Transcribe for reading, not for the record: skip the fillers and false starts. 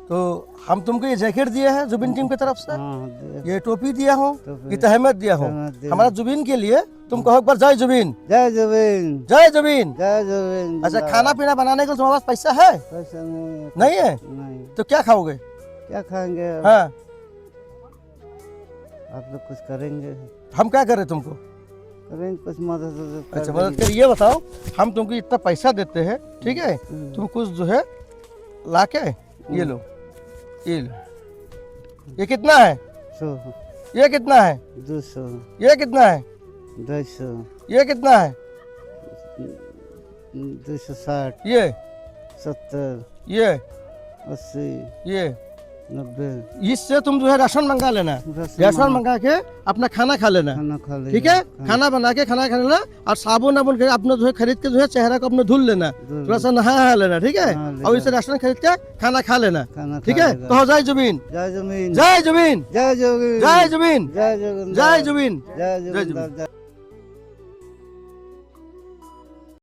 तो हम तुमको ये जैकेट दिए हैं जुबिन टीम की तरफ से, हाँ, ये टोपी दिया हूँ, टोपी। ये तहमत दिया हूँ। तहमत दिया। हमारा जुबिन के लिए तुम कहो एक बार जय जुबिन, जय जुबिन, जय जुबिन। जय जुबिन। अच्छा, खाना पीना बनाने के लिए तुम्हारे पास पैसा है? पैसा नहीं, नहीं है? नहीं। तो क्या खाओगे? क्या खाएंगे? हाँ, आप लोग कुछ करेंगे? हम क्या करें तुमको? करेंगे कुछ मदद कर अच्छा, मदद देंगे। कर। ये बताओ, हम तुमको इतना पैसा देते हैं, ठीक है, तुम कुछ जो है ला के ये लो, ये लो। ये कितना है? 100, ये कितना है? 200, ये कितना है? 250, ये कितना है? 260, ये 70, ये 80, ये 90। इससे तुम जो है राशन मंगा लेना, राशन मंगा के अपना खाना खा लेना, खाना खा लेंगे। ठीक है। खाना बना के खाना खा लेना और साबुन वाबुन के अपना जो है खरीद के जो है चेहरा को अपने धुल लेना, धुल थोड़ा सा नहा लेना, ठीक है। नहा लेना। और इसे राशन खरीद के खाना खा लेना, खाना ठीक खा है। लेगा। तो हो जय जुबिन, जय जुबिन, जय जुबिन, जय जुबिन, जय जुबिन, जय जुबिन, जय जुबिन, जय जय जुबिन, जुबिन। जय